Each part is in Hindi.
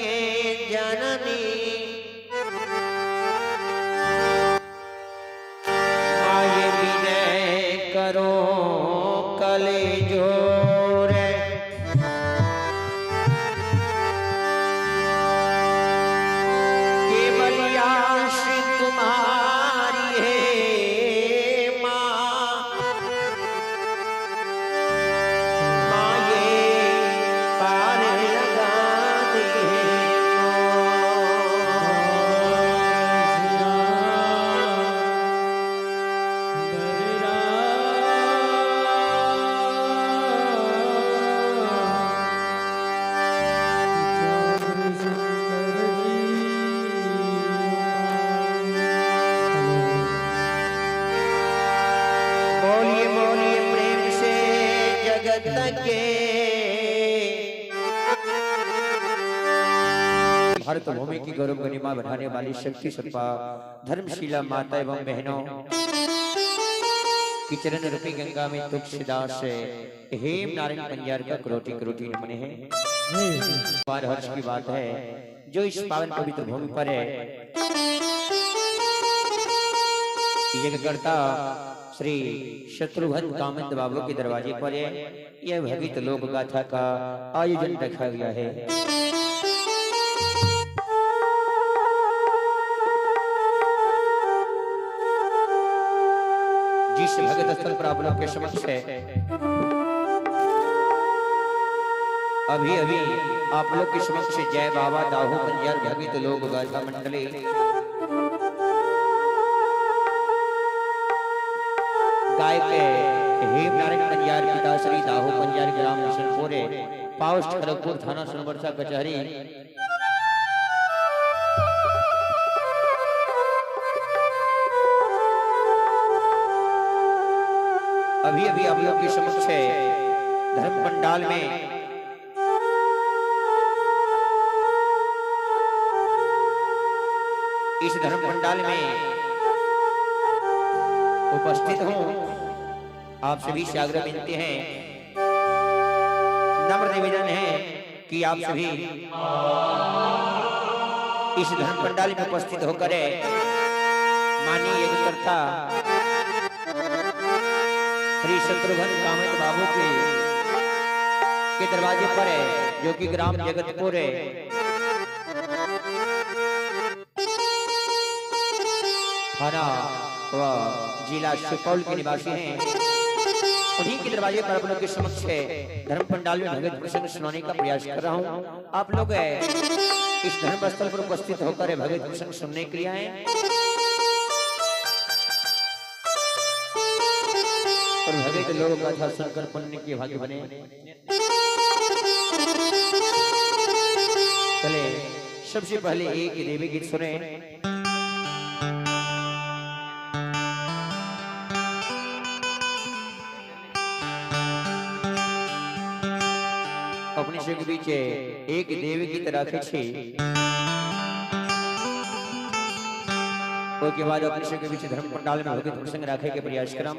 के जननी आये विनय करो कले जोरे केवल आश तुम्हारी है माँ माये पार लगा दे बोलिए बोलिए प्रेम से जगत के भारत भूमि की गौरव गरिमा बढ़ाने वाली शक्ति स्वरूपा धर्मशीला माता एवं बहनों की चरण रूपी गंगा में तुलसीदास से हेम नारायण पंजार का करोटी करोटी नमन है। बार हर्ष की बात है जो इस पावन पवित्र भूमि पर है यज्ञकर्ता श्री शत्रुघ्न कामंद बाबू के दरवाजे पर है यह भगीत लोक गाथा का आयोजन रखा गया है। जिस भगत स्थल पर आप लोग के समक्ष है अभी अभी आप लोग के समक्ष जय बाबा दाहू पंजार भगीत लोक गाथा मंडली गायक हेम नारायण पंजार पिता श्री दाहू पंजार ग्राम मिशनपुरे पाउस्ट खड़गपुर थाना सोनबरसा कचहरी अभी अभी आप लोग के समक्ष धर्म पंडाल में इस धर्म पंडाल में उपस्थित हूं आप सभी से आग्रह विनती है नम्र निवेदन है कि आप सभी इस धर्म पंडाल में उपस्थित होकर माननीय यज्ञकर्ता श्री शत्रुघ्न कामत बाबू के दरवाजे पर है जो कि ग्राम जगतपुर है थाना व जिला सुपौल के निवासी हैं। उन्हीं के दरवाजे पर आप लोग के समक्ष धर्म पंडाल में भगवत प्रसंग सुनाने का प्रयास कर रहा हूँ। आप लोग इस धर्म स्थल पर उपस्थित होकर भगवत प्रसंग सुनने के लिए आए और भगवत लोगों का कथा सुनकर पुण्य के भाग्य बने। चले सबसे पहले एक देवी गीत सुने। अपने से के बीच एक देवी गीत रखे छी उसके बाद अपने से के बीच धर्म पंडाल में भगवत प्रसंग रखे के प्रयास करम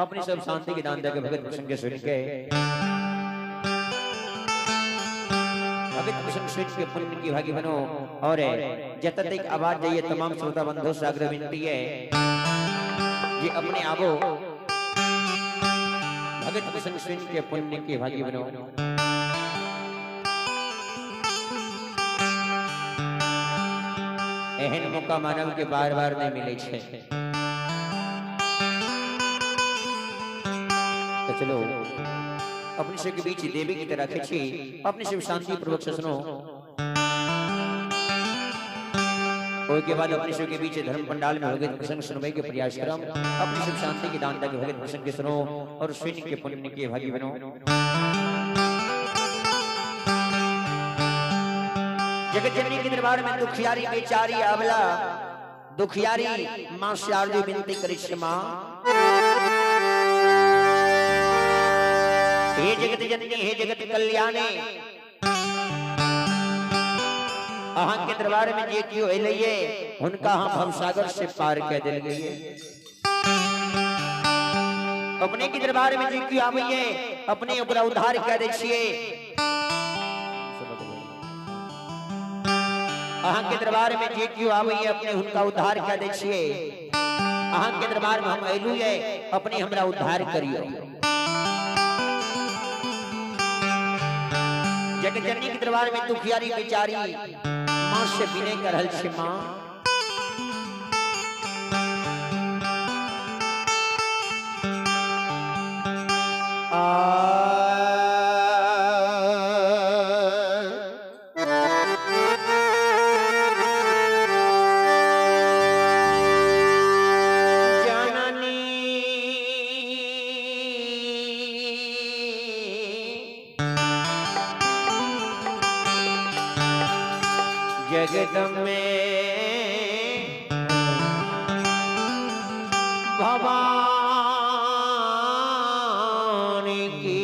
अपने सब शांति के दान दे के भगवत प्रसंग के सुन के भगवत प्रसंग सुन के पुण्य की भागी बनो। और जब तक आवाज जाइए तमाम श्रोता बंधुओं से आग्रह विनती है कि अपने आवो भगवत प्रसंग सुन के पुण्य की भागी बनो। एहन मौका मानव के बार बार नहीं मिले छे तो चलो अपने से के बीच देवी की तरह रखे अपने से शांति पूर्वक सुनो। के बाद अपने से के बीच धर्म पंडाल में भगवत प्रसंग सुनने के प्रयास करम अपनी सब शांति के दान तक भगवत प्रसंग के सुनो और सुन के पुण्य के भागी बनो। जगत जननी के दरबार में दुखियारी बेचारी अबला दुखियारी मां शारदी विनती करी मां हे जगत जननी हे जगत कल्याणी अहां के दरबार में जे कियो एलिए उनका हम भवसागर से पार कर देलिए। अपने के दरबार में जे कियो आबैए अपने ओकरा उद्धार कर दै छिए। अहाँ के दरबार में जे क्यों आवे अपने उनका उद्धार कर दे छिए। अहाँ के दरबार में हम अइलू है अपने हमरा उद्धार करियो। जग जननी के दरबार में दुखियारी बेचारी मां से विनय कर रहल छे। मां जगत में भवानी की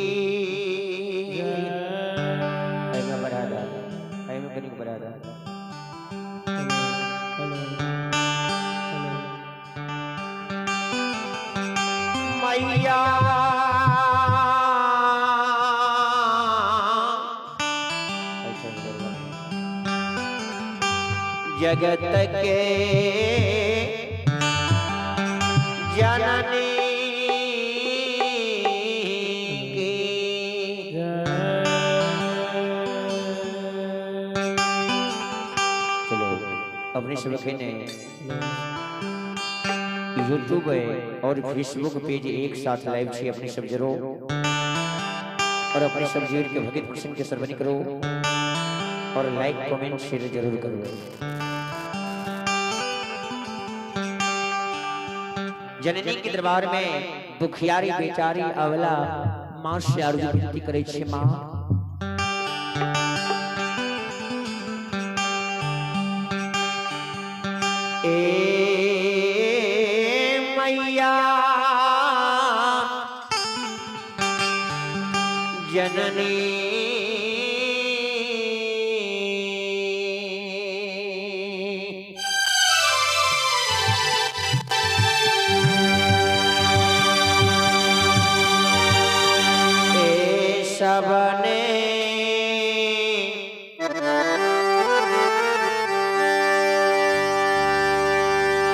मैया जगत के जननी की चलो अपने सबके ने यूट्यूब और फेसबुक पेज एक साथ लाइव छी। अपने सब जरो और अपने सब जीवन के भगत कृष्ण के सरवनी करो और लाइक कमेंट शेयर जरूर करो। जननी के दरबार में दुखियारी बेचारी अवला मां से अर्जी विनती करे छे। मां ए मैया जननी सबने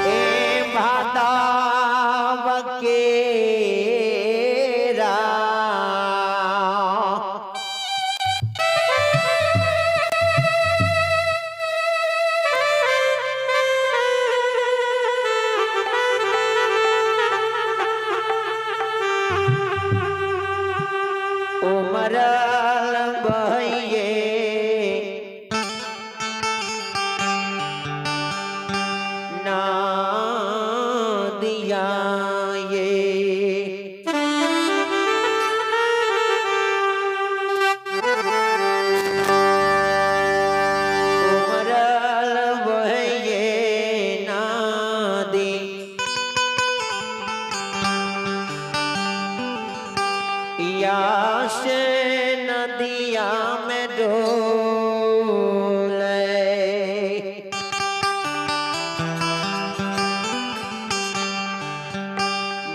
ए भादाव के उमरल बहिए ना दिया ये उमरल बहिए ना दी से नदिया में डोले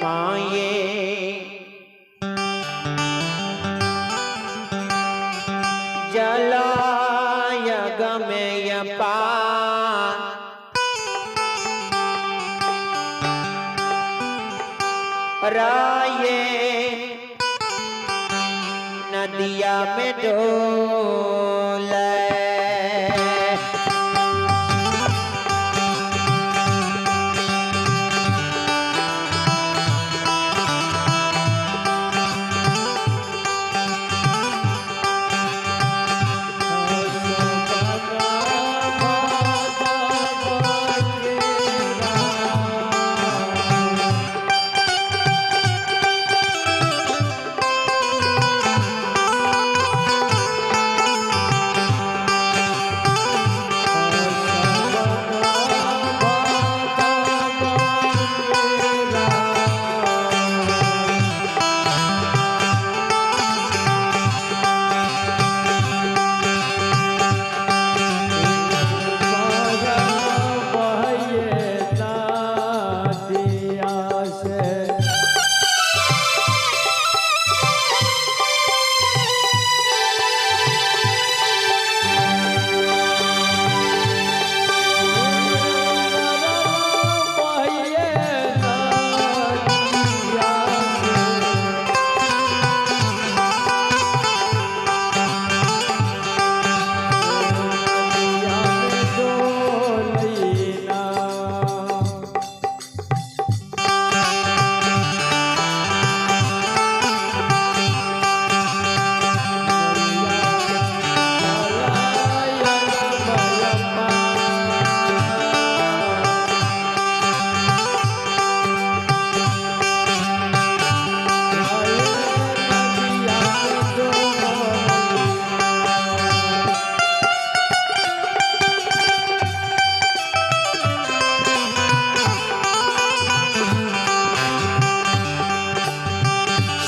माये जलायग में पान राये नदिया में डोले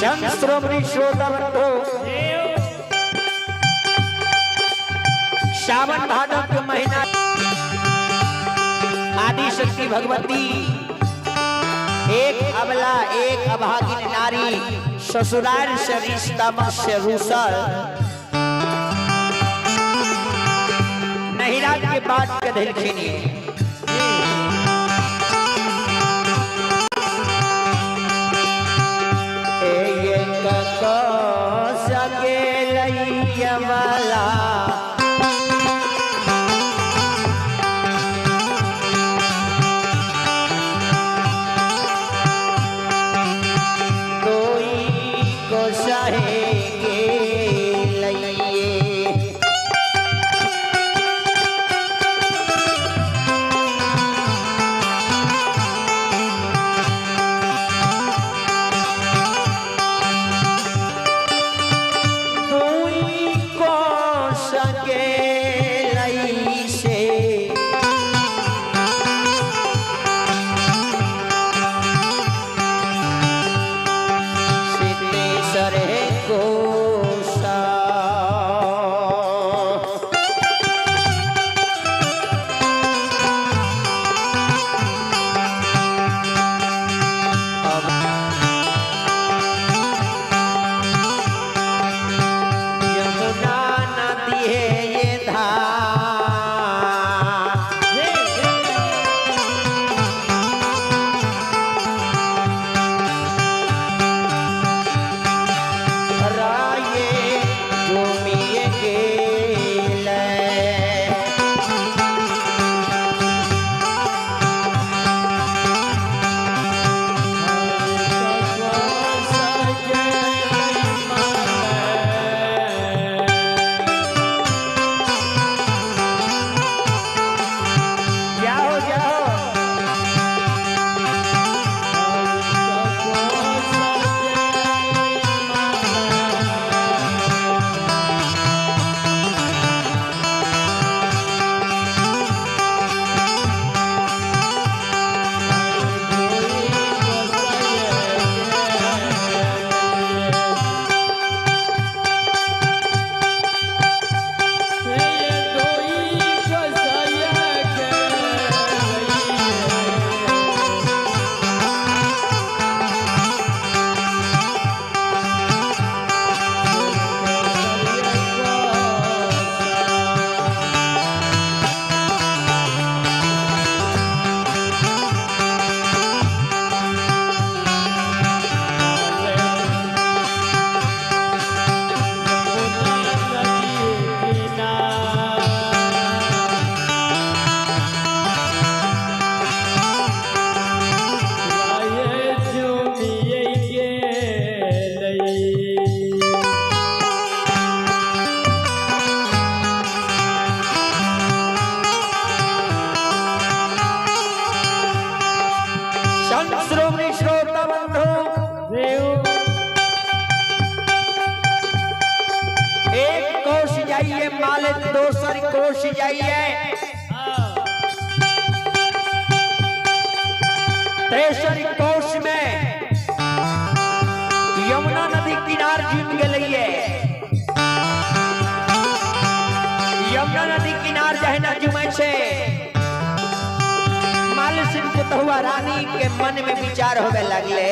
संत श्रोमणी श्रोता बंधु, सावन भादव के महीना आदि शक्ति भगवती एक अबला एक अभागिन नारी ससुराल से रिश्ता से रूसल नहिरा के बात के दिलखिनी सगे लैया वाला दोसर कोश जाइए तेसर कोश में यमुना नदी किनार जीत गए यमुना नदी किनार जहना जुमे से माल सिंह पुतहुआ रानी के मन में विचार होवे लगले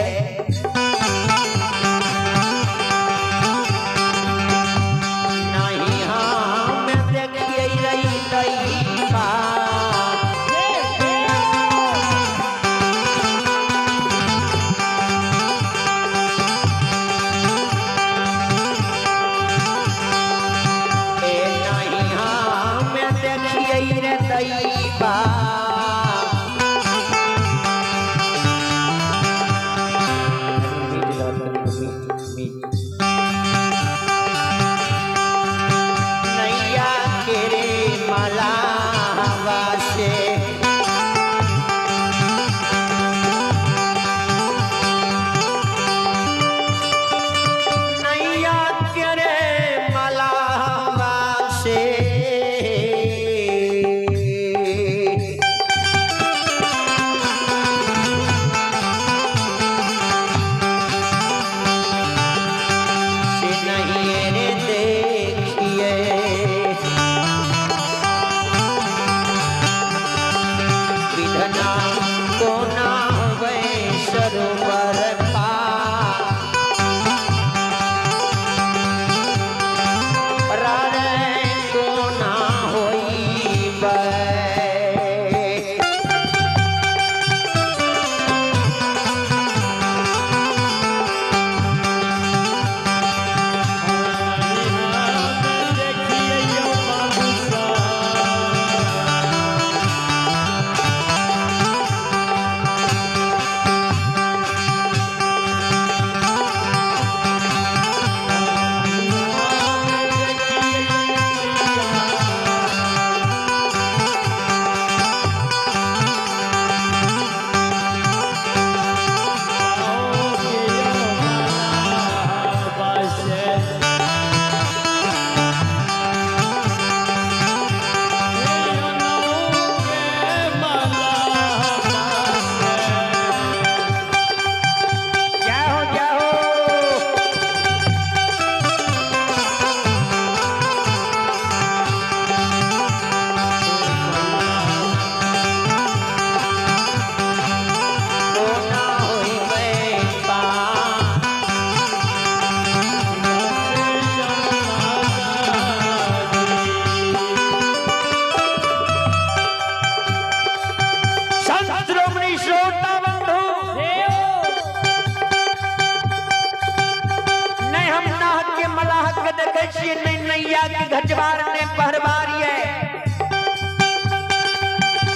नैया की घटवार ने पहरवारिए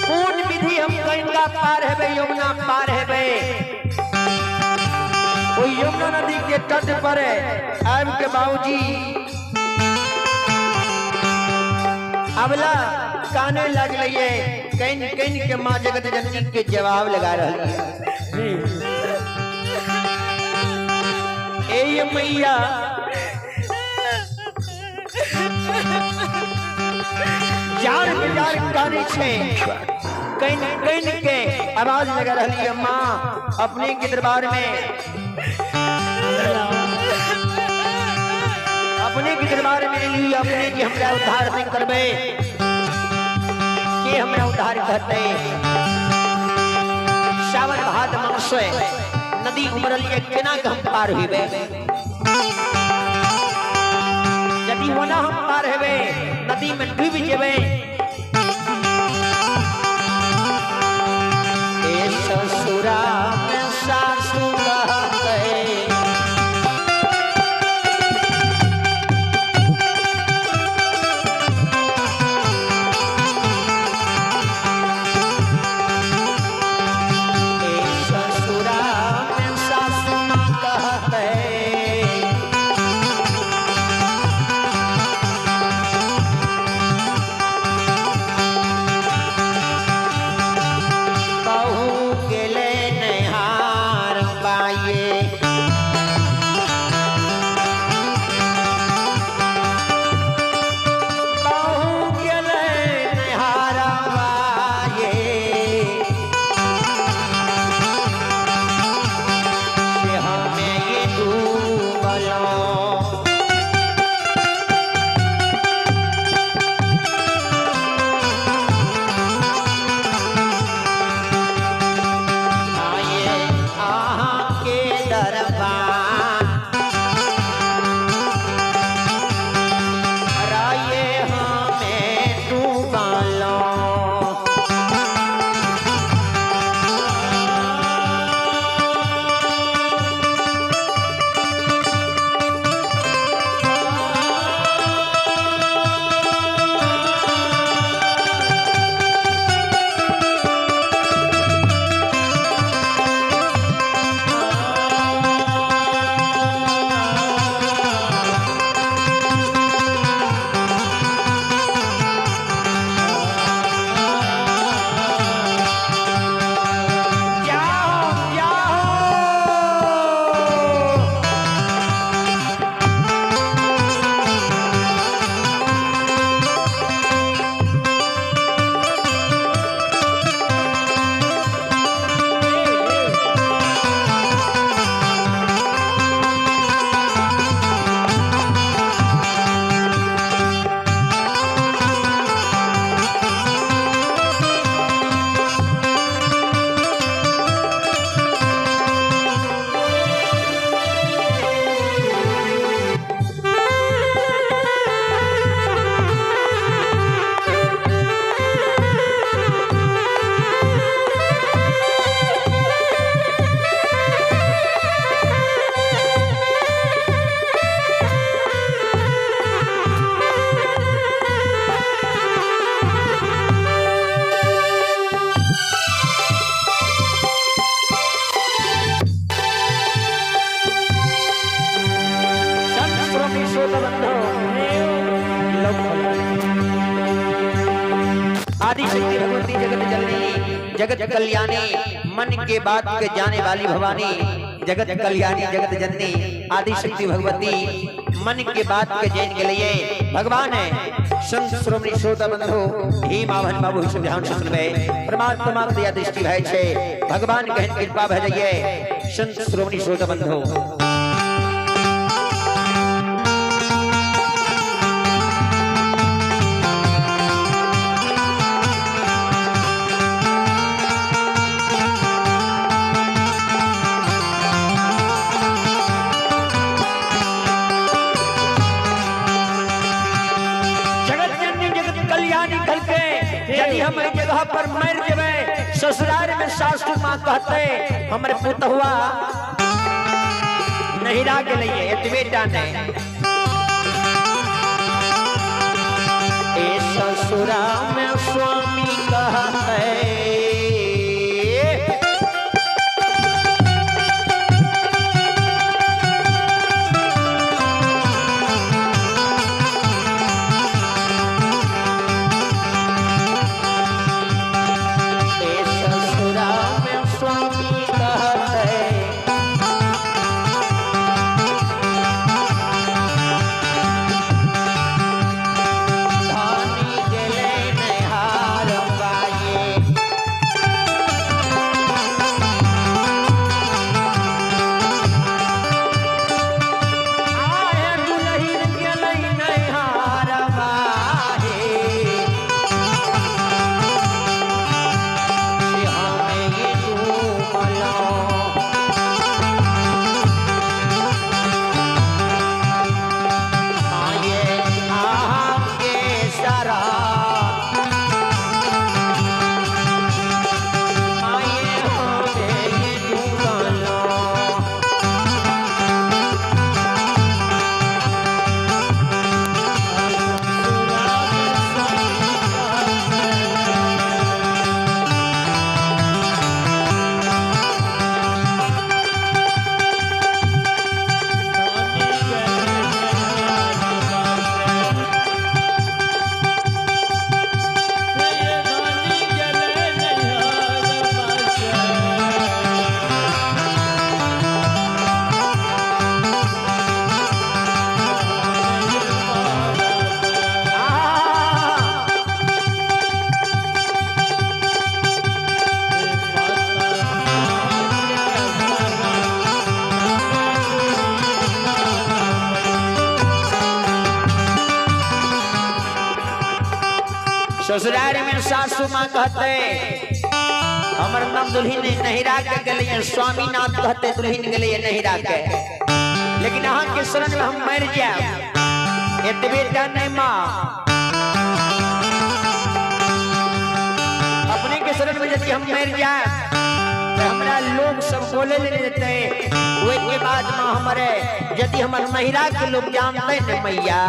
कौन विधि हम गंगा पार है यमुना पार है वो यमुना नदी के तट पर आम के बाबूजी अबला काने लग लिए कहीं कहीं के माँ जगत जननी के जवाब लगा रही है ए मैया जार बिजार गाने छे कहीं के आवाज लगा रही है माँ अपने के दरबार में अपने के दरबार में ली अपने की हमरा उद्धार नहीं करबे के हमरा उद्धार करते सावन भाद मनसोय नदी उमरल ये केना हम पार होइबे यदि होना हम पार हेबे नदी में डूब जेबे ए ससुरा में सासु रहते आदि शक्ति भगवती जगत जननी जगत कल्याणी मन के बात के जाने वाली भवानी जगत कल्याणी जगत जननी आदि शक्ति भगवती मन के बात के जैन के लिए भगवान है संत श्रोमणी श्रोता बंधु ही मावन बाबू ध्यान से सुनबे परमात्मा दया दृष्टि भय छे भगवान कहन कृपा भय जाइए संत श्रोमणी श्रोता बंधु यदि हम जगह पर मर जबे ससुराल में सासू माँ कहते हमारे पुत हुआ नहिरा के लिए एतबे जाने ए ससुराल में स्वामी कहते ससुराल में सासू माँ कहते हमर नाम दुल्हन नहिरा के गलिए स्वामीनाथ कहते दुल्हन के लिए नहिरा के लेकिन अहाँ के शरण में हम मर जाए एतबे नहीं माँ अपने के शरण में यदि हम मर जाए तो हमारा लोग सब बोले ले देते वो के बाद माँ हमारे यदि हमारे नहिरा के लोग जानते न मैया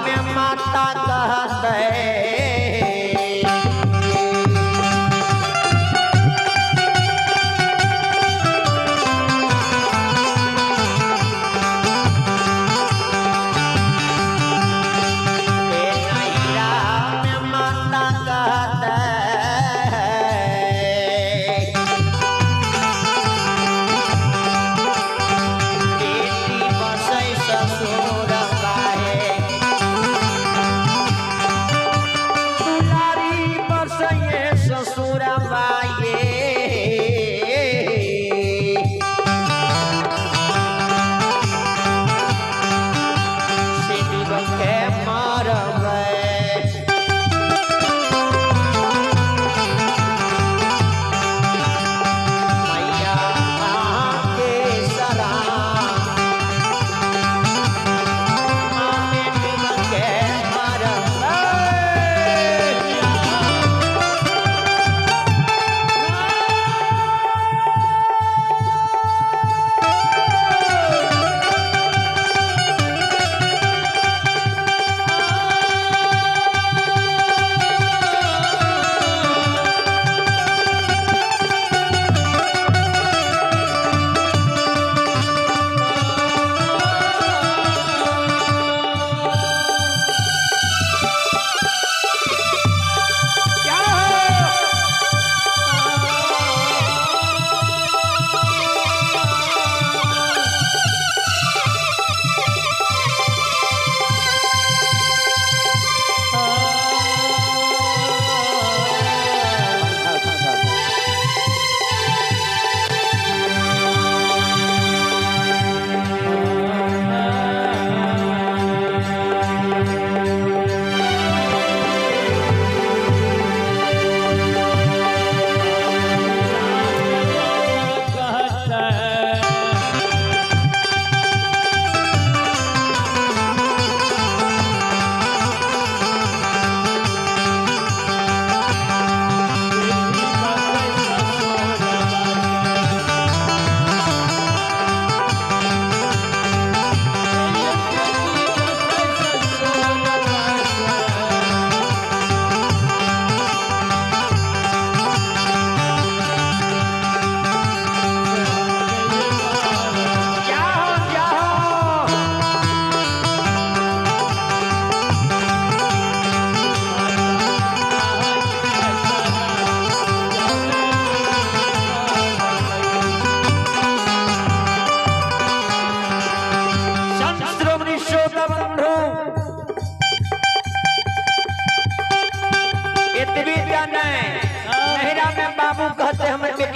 में माता कहते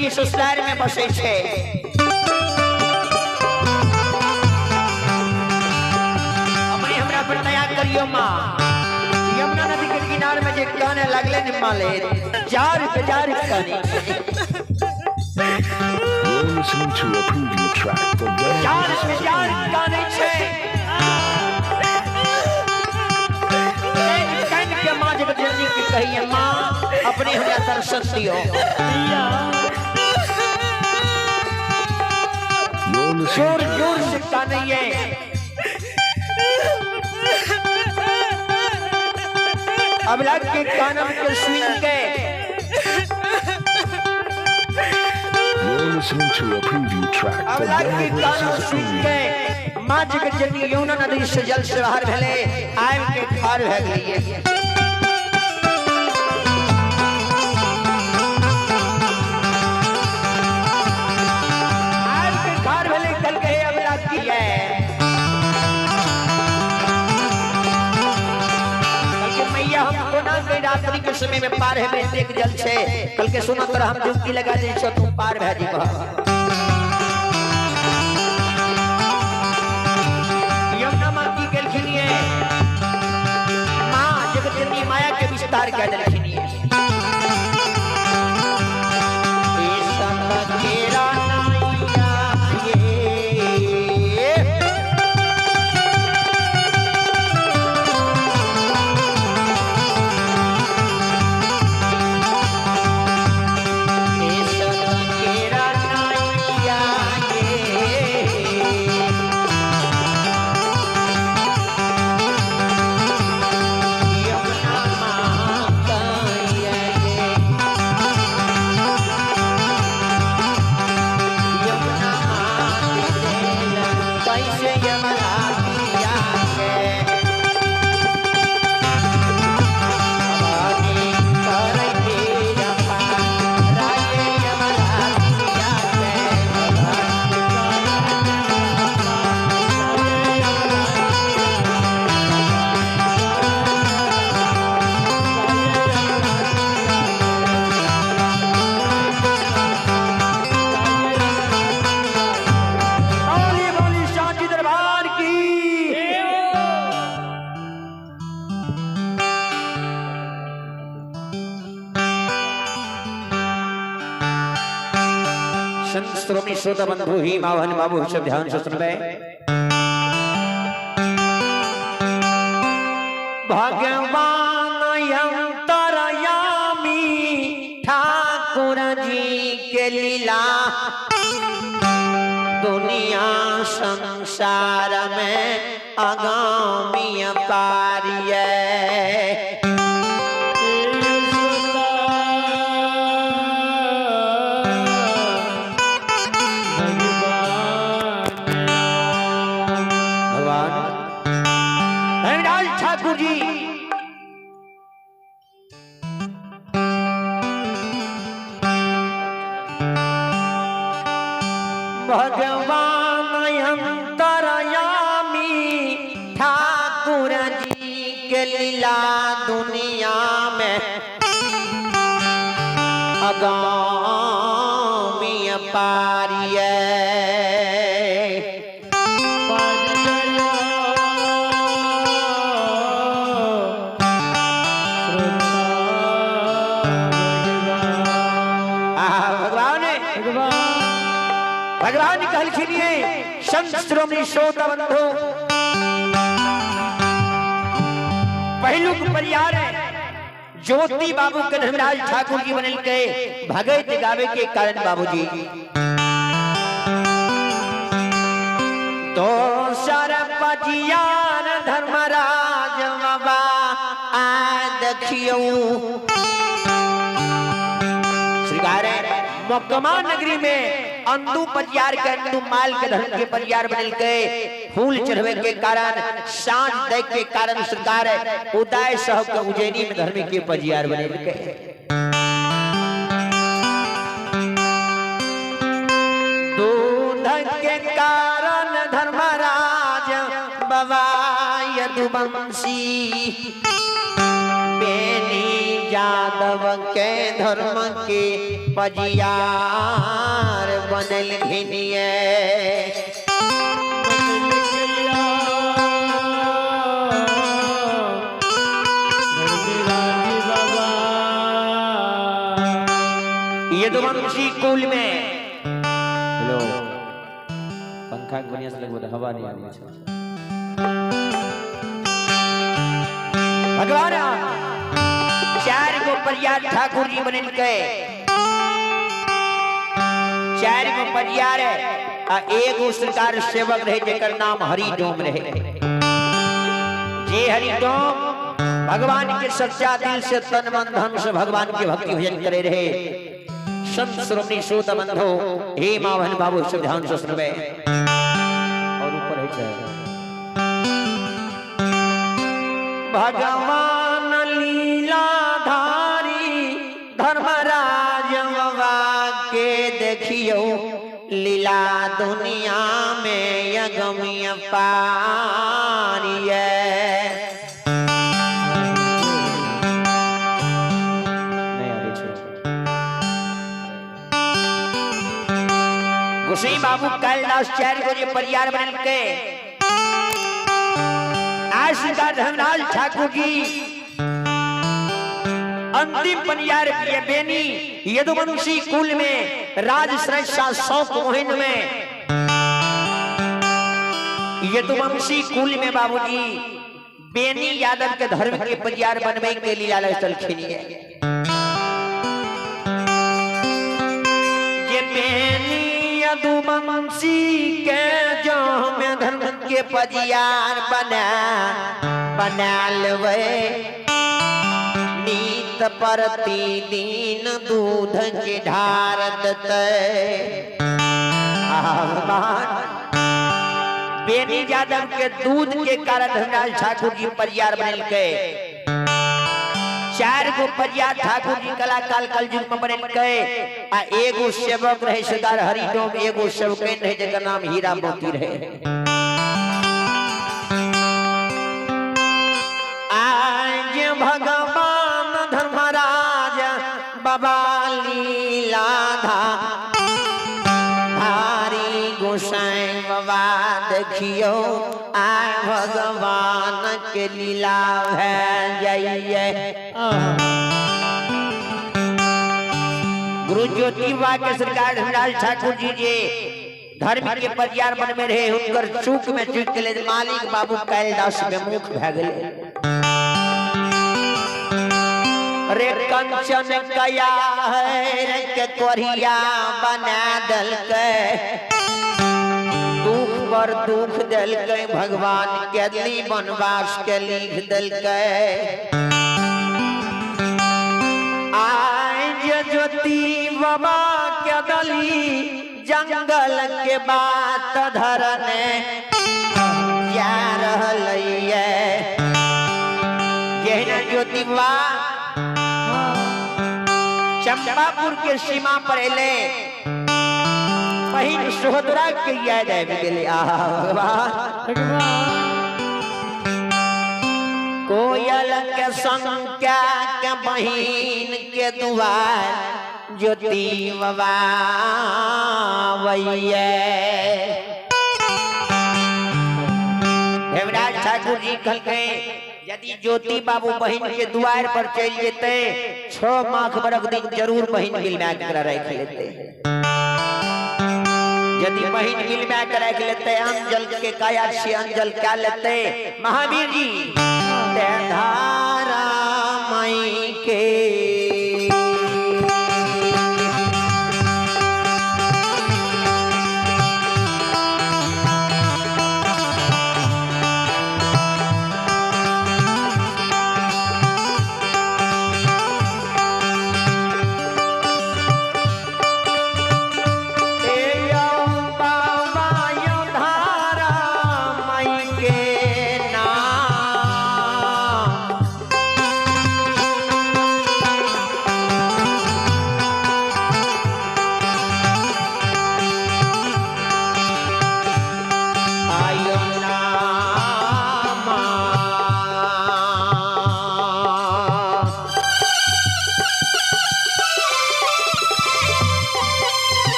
जी ससुराल में बसे छे। अपने हमरा पर दया करियो माँ। यमुना नदी के किनारे में जे गाने लगले ने माले जार बेजार गाने। You're listening to a preview track from jar बेजार गाने छे। कन के माँ जगत जननी की कही माँ अपने हमरा दर्शन दियो। जोर जोर से गाने ये अब लग के कानम के स्विंग के अब लग के कानम स्विंग के माँ जगत जननी यमुना नदी से जल से बाहर भले आम के खार भग लिए। आम के खार भले कल गए अब लग की है हमको ना गई रात्रि के समय में पार है बेटे के जल से कल के सुनो कर हम डुबकी लगा दे छो तुम पार भेजी बा। यमुना माँ की गलखिनी है माँ जगत जननी माया के विस्तार कह दलखिनी है। श्रोता बंधु ही मावन बाबू सब ध्यान से सुनबे। भगवान अंतरयामी ठाकुर जी के लीला दुनिया संसार में आगामी पारिय भगवान अंतरयामी ठाकुर जी के लीला दुनिया में आगामी पारिय भगवान कहलखिन संत श्रोमणी श्रोता बंधु पहलू परिवार ज्योति बाबू के धर्मराज ठाकुर जी बनल के भगत गावे के कारण बाबूजी तो सर पजियार धर्मराज बाबा आ देखियो मोकमा नगरी में अंदू परियार के अंदू माल के धर्म के परियार बनल के फूल चढ़वे के कारण सांझ दे के कारण सरकार उदय साहब के उज्जैनी में धर्म के परियार बनल के दूध के कारण धर्मराज बाबा यदुवंशी बेनी यादव के धर्म के पजियार बनल घिनिए यदुवंशी कुल में हेलो पंखा के बढ़िया से लगभग हवा नहीं आ रही है भगवान चार गो परियार ठाकुर जी बने के चार गो परियार एगो सरकार सेवक रहे जेकर नाम हरिडोम रहे जे हरिडोम भगवान के सच्चा दिल से तन मन धन से भगवान के भक्ति भजन करे रहे संत श्रोमणी श्रोत बंधो हे मावन बाबू सब ध्यान से सुनबे और ऊपर है भगवान लीलाधारी धर्मराज बाबा के देखियो लीला दुनिया में यगम्य पारिय गोसाई बाबू कैलाश चार गो जे परिवार बनल के आज का धर्मराज ठाकुर जी अंतिम परिवार ये बेनी यदुवंशी कुल में राज श्रेष्ठा 100 मोहिन में यदुवंशी कुल में बाबूजी बेनी यादव के धर्म के परिवार बनवे के लिए लाल चलखिन है ये बेनी यदुवंशी के जो में धर्म के परिवार बना लेवे नीत प्रतिदिन दूध के ढारत बेनी यादव के दूध के कारण धर्मराज ठाकुर जी परिवार बनल के चार गो परिवार ठाकुर जी कला काल कल युग में बनल के आ एगो सेवक रहे सरदार हरिडोम एगो सेवक रहे जेकर नाम हीरा मोती रहे आज भगवान धर्मराज बाबा लीलाधारी गोसाई बाबा देखियो आय भगवान के लीला है जाइए गुरु ज्योतिबा के सरकार धर्मराज ठाकुर जी जे धर्म के परिवार बन में रहे उनकर चूक में चूक के ले मालिक बाबू कैलाश में मुख भ गेले रे कंचन कया है रे के कोरिया बना दल के दुख पर दुख दल के भगवान के ली वनवास के लिख दल के आज ज्योति बाबा के दली जंगल के बात धरने जा रहलैये जहिना ज्योतिबा चंपापुर के सीमा पर एले बहिन सोहदरा के याद आबि गेलै भगवान कोयल के संख्या के बहिन के दुआर ज्योति बाबा देवराज ठाकुर जी कहलकै यदि ज्योति बाबू बहिन के द्वार पर चल जेते 6 माख बरख दिन जरूर बहिन मिलवा के रख लेते यदि बहिन मिलवा के रख लेते अंजल के काया से अंजल क्या लेते महावीर जी धारा माई के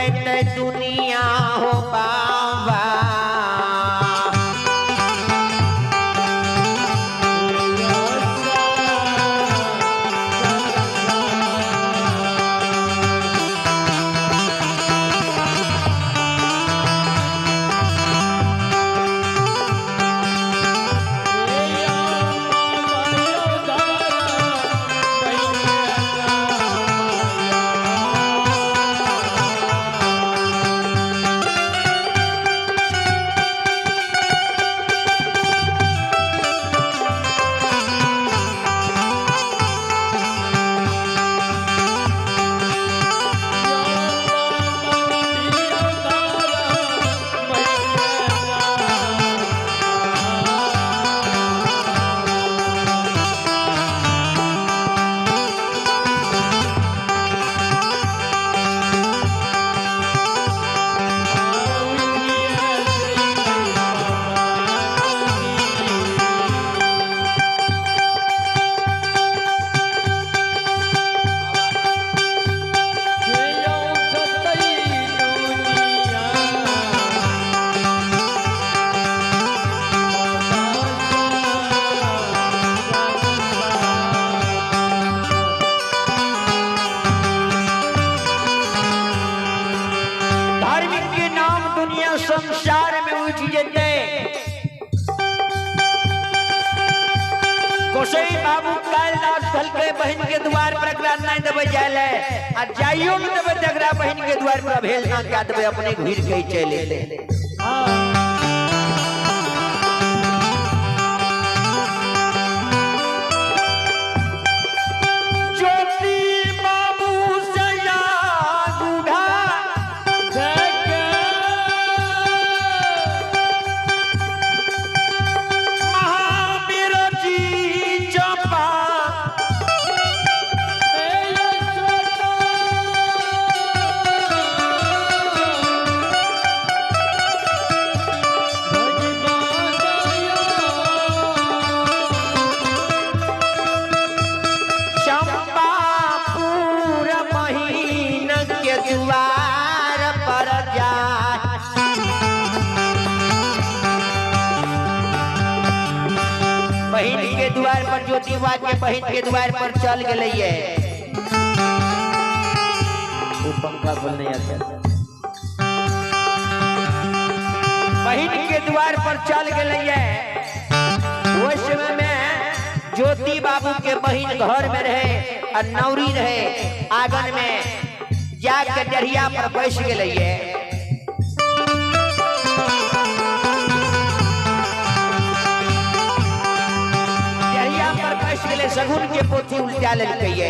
जैते दुनिया हो बाबा संसार में उठ जते गोसाई बाबू कालदास स्थल के बहन के द्वार पर अगला नहीं देवे जाले आ जाइयो न देवे तगरा बहन के द्वार पर भेल ना क्या देवे अपने भीड़ के चले ले बहन के द्वार पर ज्योति बा के बहन के द्वार पर चल गए वो पंखा बोलने आता बहन के द्वार पर चल गए उस समय में ज्योति बाबू के बहन घर में रहे और नौरी रहे आंगन में जाग के डरिया पर बैठ गए सगुन के पोथी उल्टा ले कहिए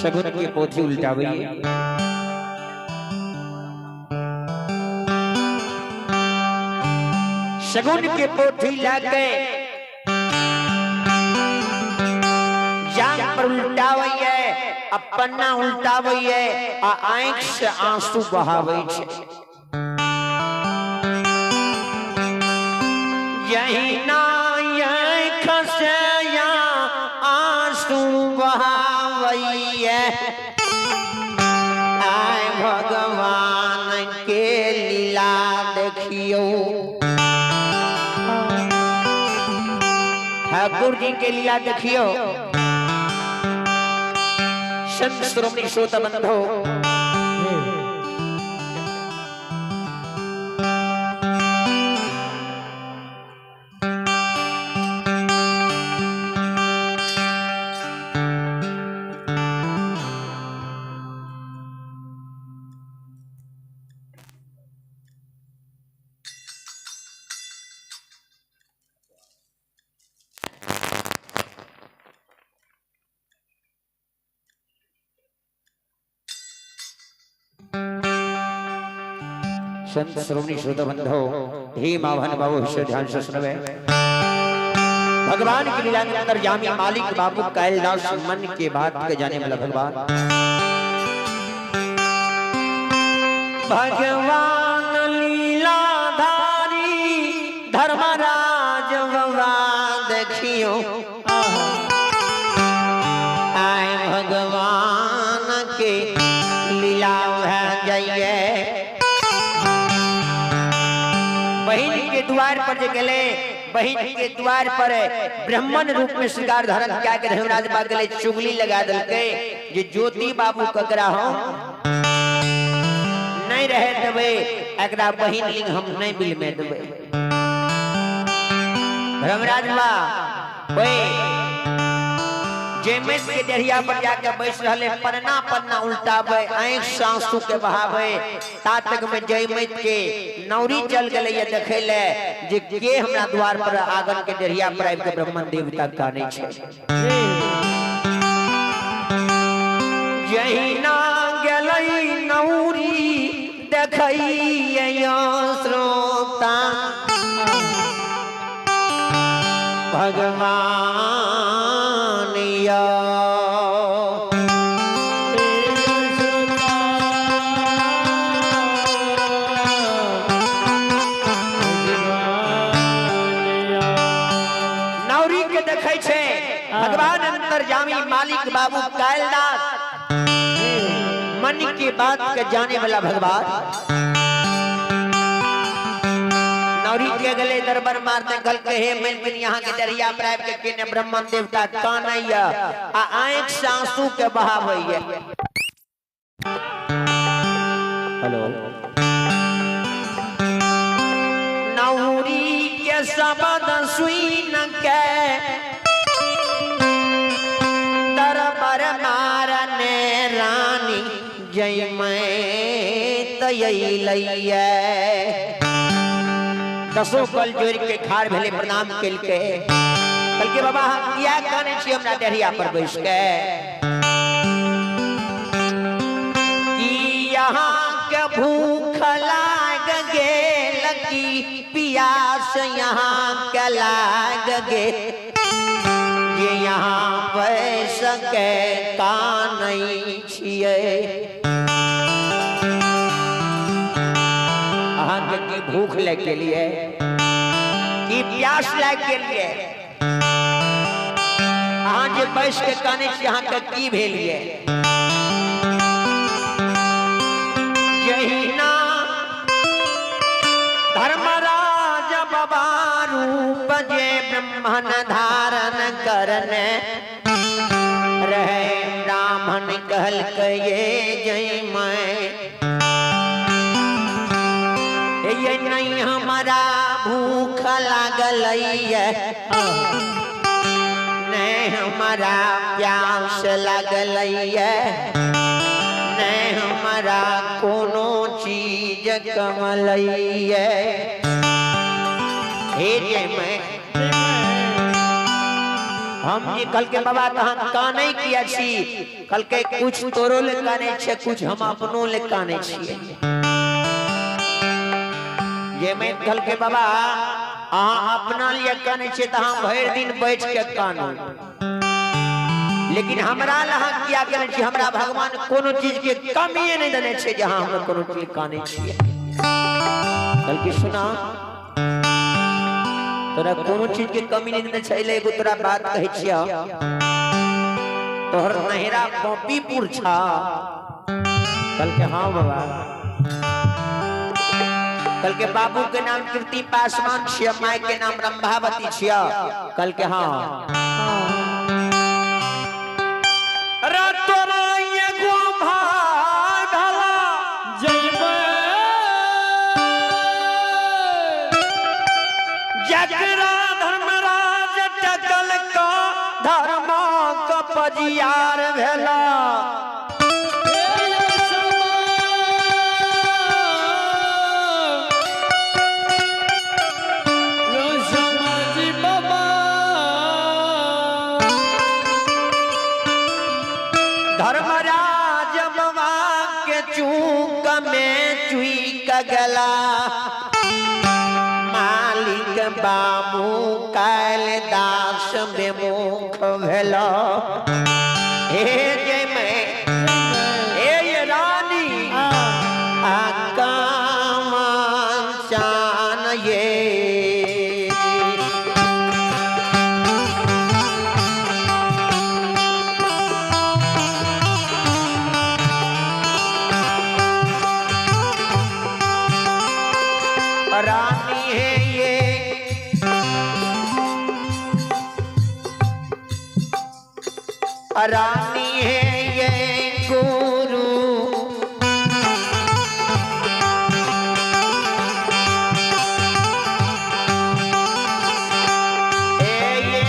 शगुन की पोथी उल्टावी शगुन के पोथी लाके जांग पर उल्टावैये अब पन्ना उल्टावैये आ आंख से आंसू बहावै छे यही ना आंख से आंसू बहावैये आय भगवान के लीला देखियो ठाकुर जी के लीला देखियो संत श्रोमणी श्रोता बंधो संत श्रोमणी श्रोता बंधो हे मावन बाबू विश्व ध्यान से सुनवे भगवान की लीला के अंदर जामी मालिक बाबू कैलाश मन के बात के जाने वाला भगवान भगवान लीलाधारी धर्मराज बाबा देखियो आए भगवान के लीला है जाइए बहिन के द्वार पर जे गेले बहिन के द्वार पर ब्राह्मण रूप में श्रृंगार धारण किया के धर्मराज बाग गले चुगली लगा दलके जे ज्योति बाबू ककरा हो नहीं रहे देबे एकरा बहिन लिंग हम नहीं मिल में देबे धर्मराज बा ओए जेमेत के डेढ़िया पर जाके बैठ रहले पन्ना पन्ना उल्टावे आंख सांसू के बहावे तातक में जयमत के नौरी चल गले ये देखेले जे के हमरा द्वार पर आंगन के डेढ़िया पर आबि के ब्राह्मण देवता काने छे जहिना गेलै नौरी देखैया श्रोता भगवान या नौरी के देखे छे भगवान अंतर्यामी मालिक बाबू कैलाश मन की बात के जाने वाला भगवान नौरी के गले दरबार मारते गल के हे मैं यहाँ के दरिया प्राइब के केने ब्रह्मन देवता कानैया आ आंख से आंसू के बहावैया हेलो नौरी के शब्द सुन के दरबार मारने रानी जय मैं तयलैया दसों कल जोड़ के खार भेले प्रणाम कल के बाबा हम किया काने छी हमरा डेढ़िया पर बैठ के कि यहाँ के भूख लाग गेल की पियास यहाँ के लाग गे ये यहाँ बैस के कानै छिए की भूख लग के लिए कि प्यास लग के लिए अहाँ जे बैस के काने छी अहाँ के की भेलिए जहिना धर्मराज बाबा रूप जे ब्रह्मन धारण करने रहे ब्राह्मण कहल के जय मैं ये नहीं हमारा भूख लागल नहीं हमारा प्यास लागल नहीं हमारा कोनो चीज कमल हे जे मैं हम जी कल के बाबा तहाँ काने किया छी कल के कुछ तोरो ले काने छे कुछ हम अपनो ले काने छिए ये मैं कल के बाबा अहाँ अपना लिए काने छे त हम भर दिन बैठ के कानू लेकिन हमरा लहा किया करे छी हमरा भगवान कोनो चीज के कमी नहीं देने छे जहां हम कोनो चीज काने छिए कल के सुना तोरा कोनो चीज के कमी नहीं देने छे ले एगो तोरा बात कहै छिया तोहर नहरा पपीपुर छा कल के हां बाबा कल के बाबू के नाम कीर्ति पासवान छिया माय के नाम रंभावती छिया कल के हाँ रातों बजियार भेला धर्मराज बाबा के चूक में चुई गला मालिक बाबू कैल दास में मुख भेलो हे जय मैं हे ये रानी आकामान चान ये रानी है ये रानी है ये गुरु ये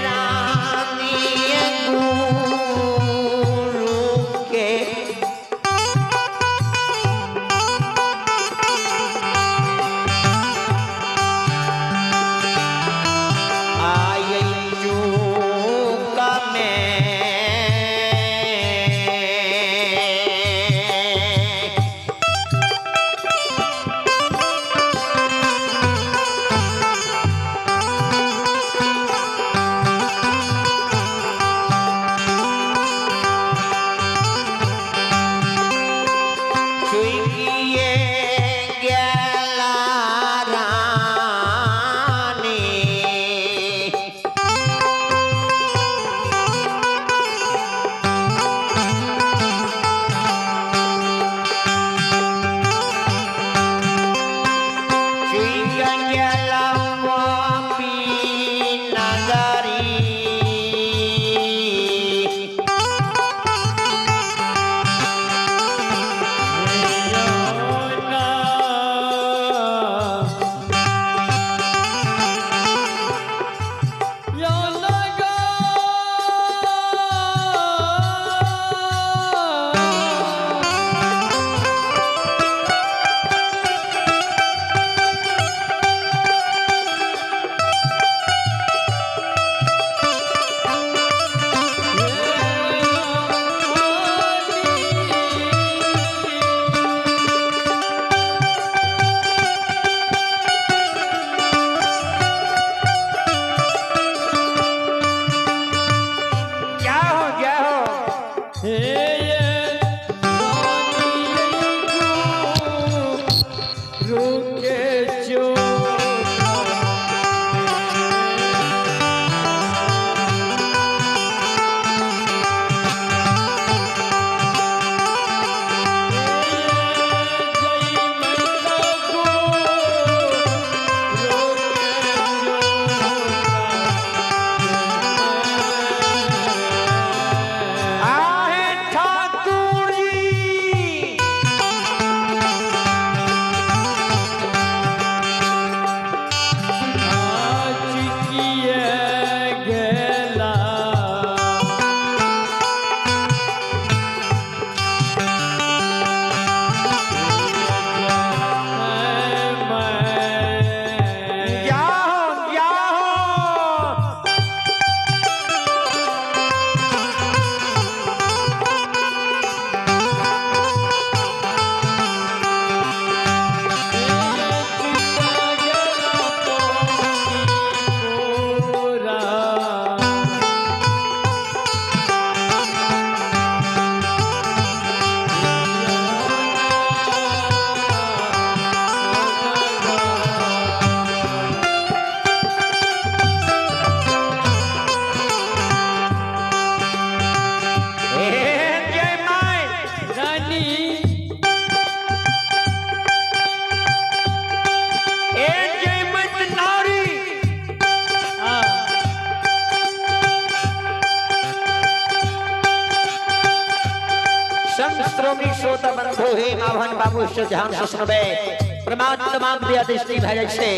रानी है गुरु के श्रोमी श्रोता बंधु हे आभन बाबू ध्यान से सुनबे परमात्मा दिया दृष्टि भय से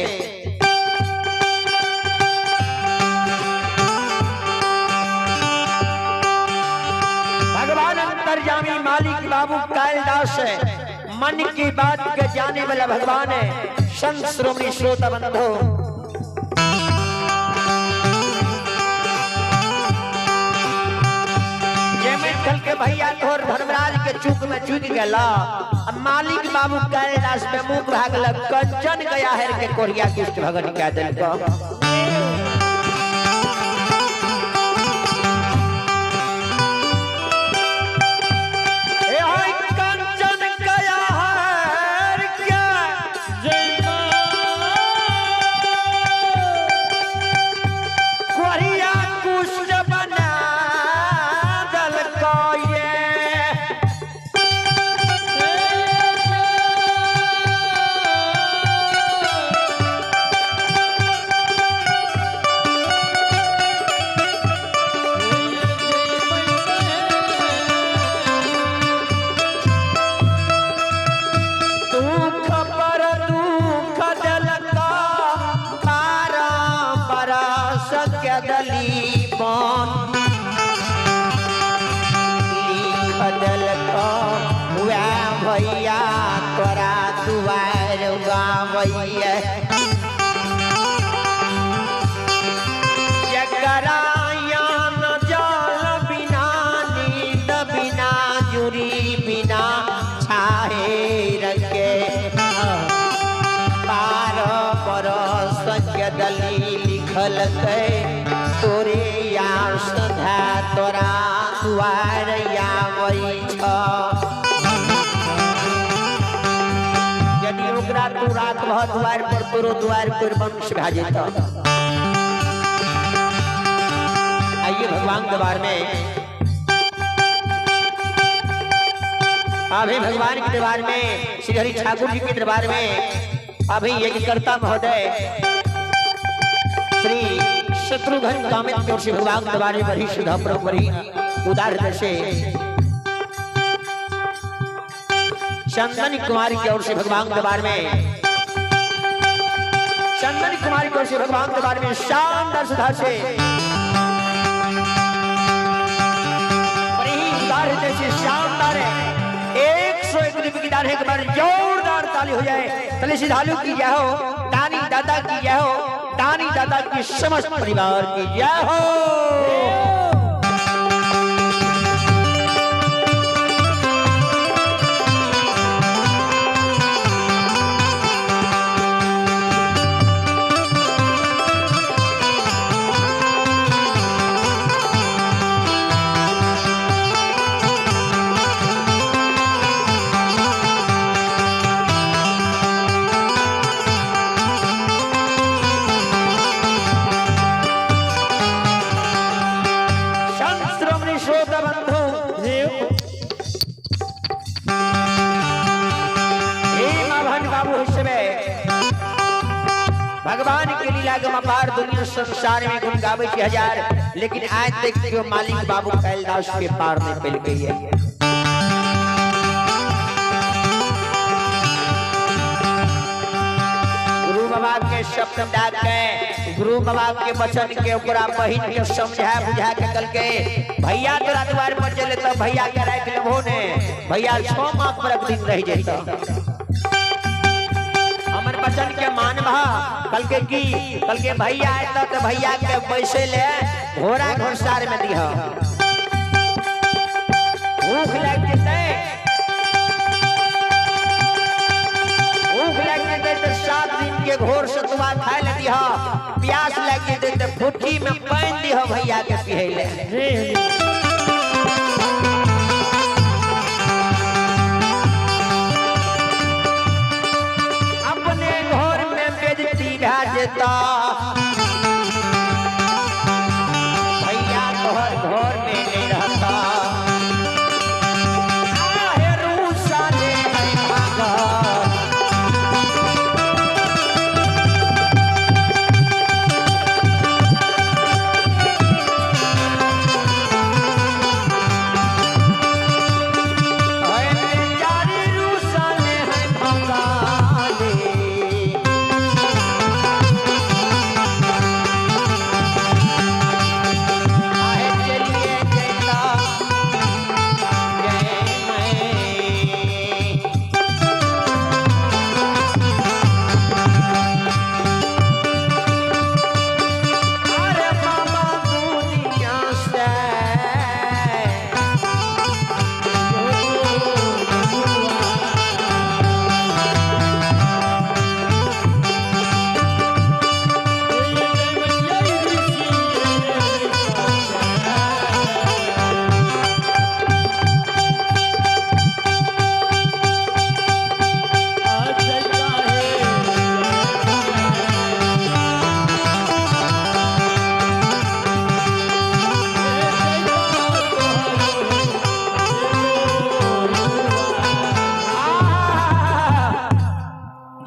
मालिक बाबू कैलाश है, मन की बात के जाने वाला भगवान है। संत श्रोमणी श्रोता बंधु, कल के भैया तोर धर्मराज के चूक में चूक गला, अब मालिक बाबू कैलाश में मुख भागल, कंचन गया है के कोरिया कृष्ण भगत कह दिल को। भैया तोरा दुआर गावैया, जकरा यान जल बिना नींद बिना जुरी बिना छाहे रखे, पार बरस के दली लिखल के तोरे यार सधा तोरा दुआर आबै छ। तू रात भर द्वार पर तोरो द्वार पर वंश भाजे। आइए भगवान दरबार में, अभी भगवान के दरबार में, श्री हरि ठाकुर जी के दरबार में अभी यज्ञकर्ता महोदय श्री शत्रुघ्न कामित की ओर से भगवान के दरबार में बड़ी श्रद्धा पूर्वक बड़ी उदार हृदय से चंदन कुमारी की ओर से भगवान के दरबार में, चंदन कुमारी की ओर से भगवान के दरबार में शानदार सुधा से बड़ी उदार हृदय से शानदार है 101 रुपये की दान है। एक बार जोरदार ताली हो जाए, तले सिधालू की जय हो, दानी दादा की जय हो, दानी दादा की समस्त परिवार की जय हो। भगवान के लीला के अपार दुनिया संसार में गुण गावे के हजार, लेकिन आज तक जो मालिक बाबू कैलाश के पार नहीं मिल गई है। गुरु बाबा के शब्द डाक के, गुरु बाबा के वचन के ओकरा बहिन के समझा बुझा के कल के भैया तोरा द्वार पर चले तो भैया के राख लेबो ने, भैया 6 माह पर दिन रह जैता। हमर वचन के मानबा कल के भैया आए तो भैया के पैसे ले घोड़ा घोड़सार में दिह, भूख लग जते, भूख लग जते तो 7 दिन के घोर सतुआ खाए ले दिह, प्यास लग जते तो फुट्टी में पानी दिह भैया के पिए ले। भेजता भैया तोहर घर में नहीं रहता, रूसा ने भागा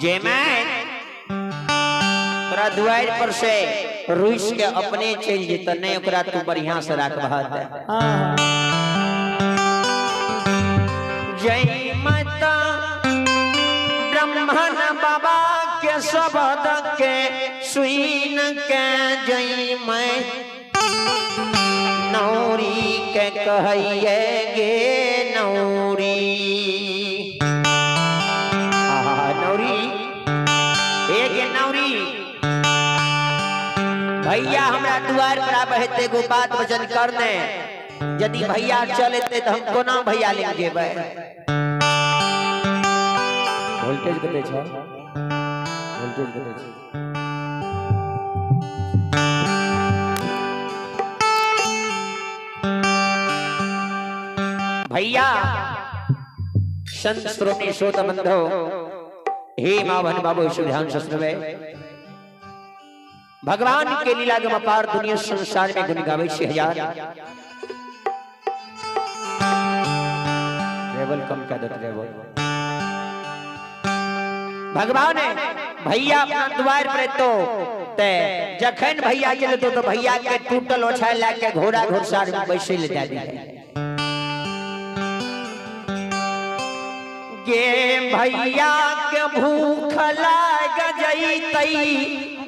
जे मैं तोरा दुआर पर से रुइस के अपने चल जेत नहीं ओकरा तू बढ़िया से रखबहत जय माता ब्रह्मन बाबा के शब्द के सुन के जय मैं नौरी के कहिए गे नौरी नौरी एक नौरी भैया हमरा द्वार पर आबे ते गो बात वचन करने यदि भैया चलते तो हम कोना भैया ले जेबै वोल्टेज कते छ वोल्टेज कते छ भैया संत श्रोणी श्रोत बंधो हे मावन बाबू ध्यान से सुनबे भगवान के लीला के अपार दुनिया संसार में गुण गावे 6000 ट्रेवल कम कर दो ट्रेवल भगवान है भैया अपना द्वार पर तो ते जखन भैया चले तो भैया के टूटल ओछाय ला के घोड़ा घोड़सार में बैसे ले जा दी गे भैया के भूख लाग जईतई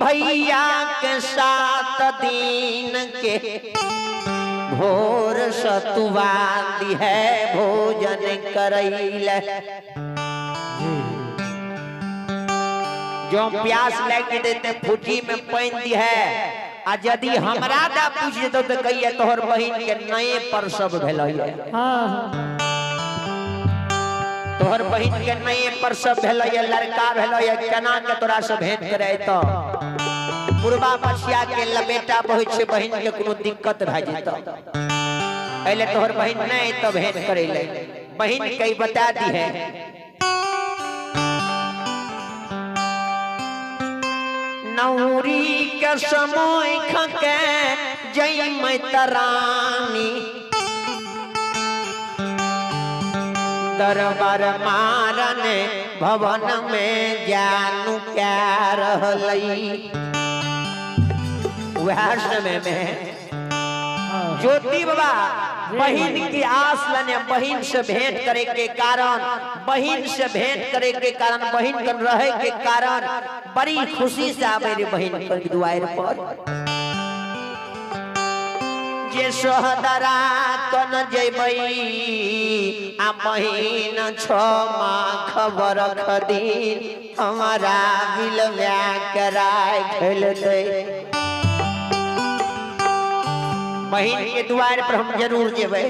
भैया के 7 दिन के भोर सतुआ दी है भोजन करैले जो प्यास लग देते फूटी में पानी दी है आ यदि हमरा दा पूछ देतो तो कहिए तोहर बहिन के नए प्रसव भेलैया तोहर बहिन के नए प्रसव भेलैया लड़का भेलैया केना के तोरा से भेंट करे तो पूर्वा पछिया के लपेटा बहुत से बहिन के कोनो दिक्कत भ जेतो पहले तोहर बहिन नहीं तो भेंट करे ले बहिन कई बता दी है नौरी के समय खके जय मैतरानी दरबार मारन भवन में जानू क्या रहलई वह समय में ज्योति बाबा बहिन की आस लने बहिन से भेंट करे के कारण बहिन से भेंट करे के कारण बहिन कन रहे के कारण बड़ी खुशी से आवे रे बहिन के द्वार पर जे सोहदरा कन जइबई आ बहिन 6 माह खबर खदीन हमारा बिलव्या कराय खेल दे बहिन के द्वार पर हम जरूर जेबै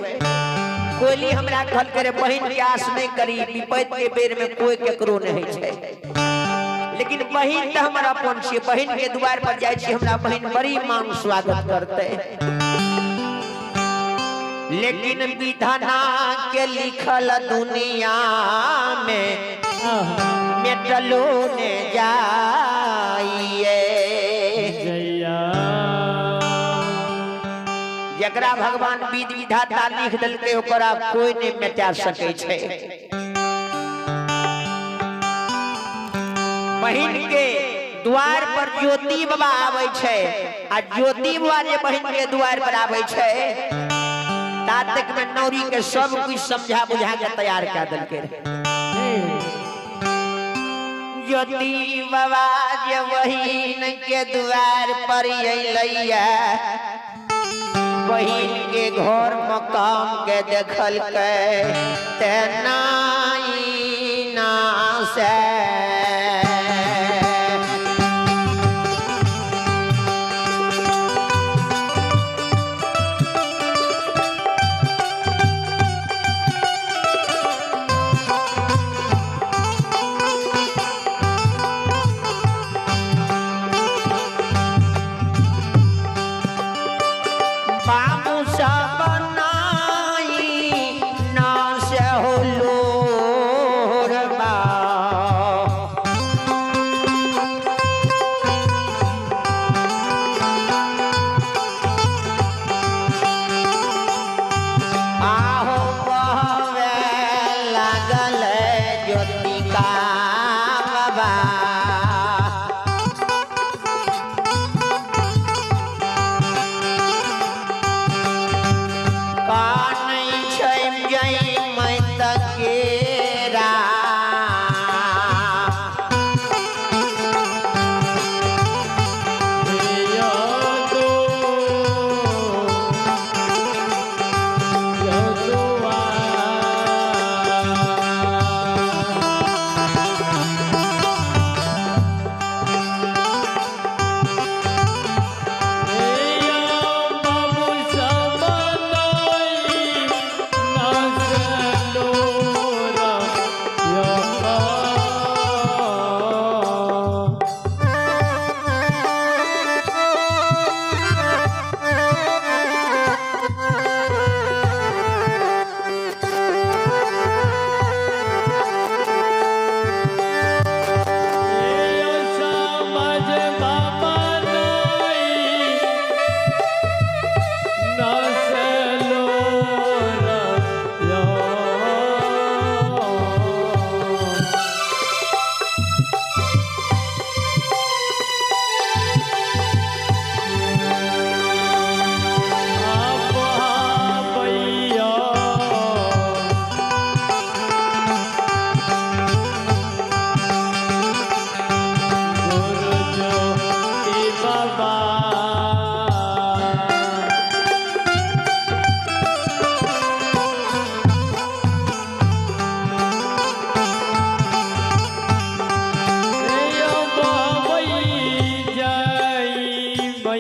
कोई हमरा कहल करे बहिन के आस नहीं करी विपद के बेर में कोई केकरो नहीं छै लेकिन बहिन त हमरा अपन छै बहिन के द्वार पर जाय छी हमरा बहिन बड़ी मान स्वागत करते लेकिन विधाना के लिखल दुनिया में मेटलो ने जाइए जकरा भगवान विधि विधाता लिख देलकै ओकरा कोई नहीं मिटा सकै छै बहिन के द्वार पर ज्योति बाबा आबै छै आ ज्योति बाबा जे बहिन के द्वार पर आबै छै तात तक में नौरी के सब कुछ समझा बुझा के तैयार कर देलकै ज्योति बाबा जे बहिन के द्वार पर अइलैया बहिन के घर मकाम के देखल के तेनाई ना से ज्योति का बाबा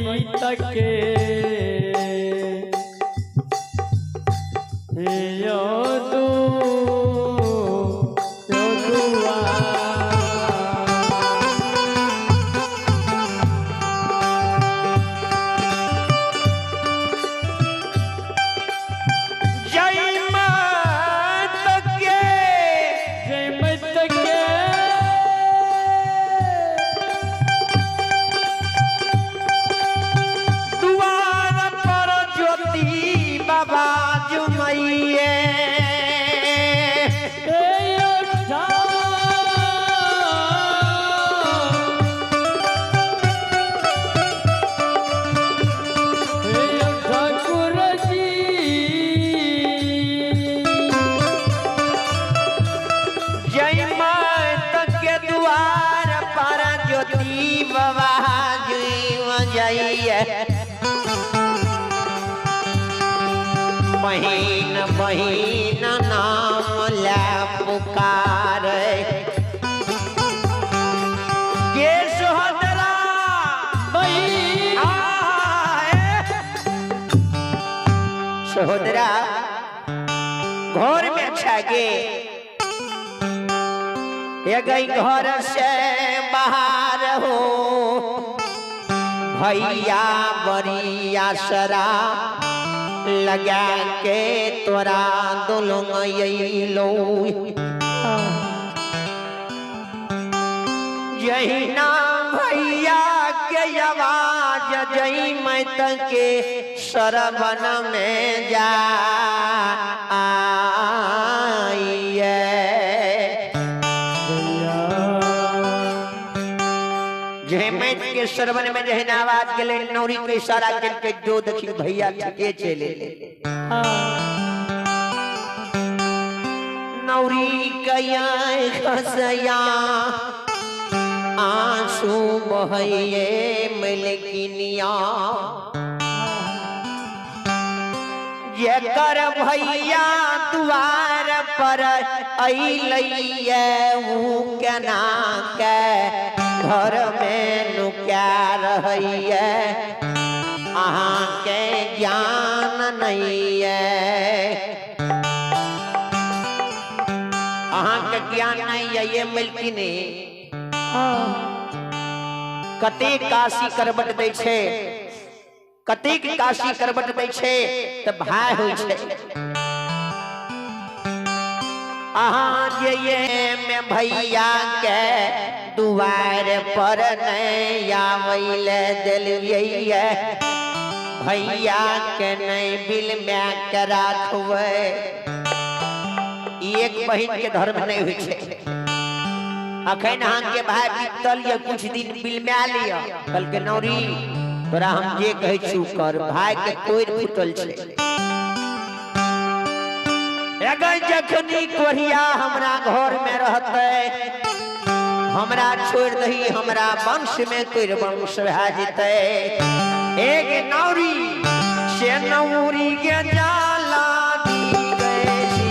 मैत के यो दुआ बहिन बहिन नाम ले पुकार के सोहदरा सोहदरा घर में छगे ये गई घर से बाहर हो भैया बरिया सरा लगा के तोरा दुलंग लो यही ना भैया के आवाज जई मैत के सरबन में जा आइए जय मैत के सरबन में जहन आवाज के ले नौरी के इशारा करके जो देखी भैया के चले नौरी कया खसया आंसू बहये मलकिनिया ये कर भैया द्वार पर अइलैया ऊ केना के घर में नुक्या रहिए अहाँ के ज्ञान नहीं है अहाँ के ज्ञान नहीं है ये मलकिनी कतेक काशी करबट दै छै कतेक काशी करबट दै छै त भाई होइ छै अहाँ जे ये में भैया के दुआर पर नहीं आवैले दिलिए भैया के नहीं बिल में के राखबै एक बहिन के धर्म नहीं होइ छै अखन अहाँ के भाई बीतल या कुछ दिन बिल में लिया कल के नौरी तोरा हम जे कहै छु कर भाई के कोई फुटल छै अगर जखनी कोरिया हमरा घर में रहते हमरा छोड़ दही हमरा वंश में कोई वंश भए जेते एक नौरी से नौरी के जाला दी गई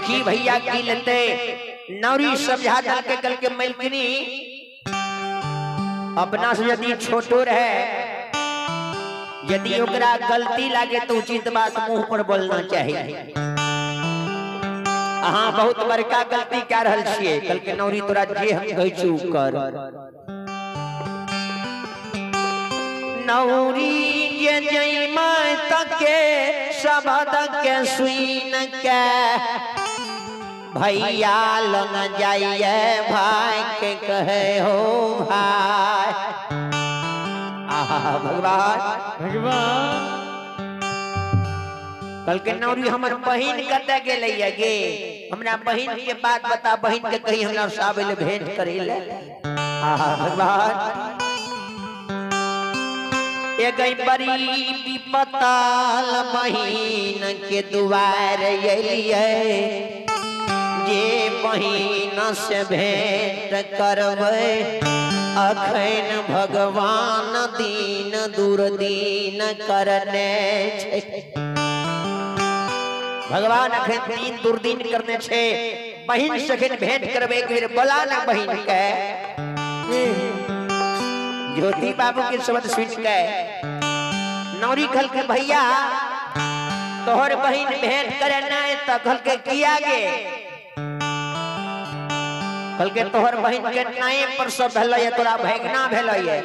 देखी भैया की लते नौरी समझा दल के कल के मलकिनी अपना से यदि छोटो रहे, यदि ओकरा गलती लागे तो उचित बात मुंह पर बोलना चाहिए। हाँ बहुत बड़का गलती क्या रहल छिए, कल के नौरी तोरा जे हम कहै छु कर। नौरी जे जइमा तके शब्द के सुइन के भैया लंग जाइए भाई के कहे हो भाई। आहा भगवान भगवान कल के नौरी हमर बहिन कते गेलै गे, हमरा बहिन के बात बता, बहिन के कही हमरा साबल भेंट करे ले। आहा भगवान ए गई बड़ी विपताल बहिन के दुआर अइलिए, जे बहिन से भेंट करबै अखन भगवान दीन दुर्दीन करने छे। भगवान अखन दीन दुर्दीन करने छे, बहिन से भेंट करबे के बेर बोला ना बहिन के। ज्योति बाबू के शब्द सुन के नौरी खल के भैया तोहर बहिन भेंट करे ना त खल के किया गे, कल के तोहर बहिन के नाये पर सब भेलै, तोरा भैगना भेलै,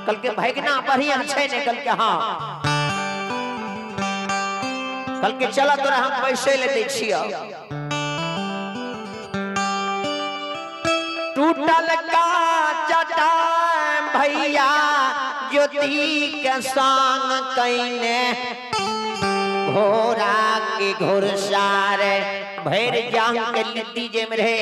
कल के भैगना बढ़िया छै ने, कल के हाँ कल के चला तोरा हम पैसे ले दै छियो। टूटल का चटान भैया ज्योति के संग कइने, घोड़ा के घुड़सार भैर जांग के लिट्टी जे में रहे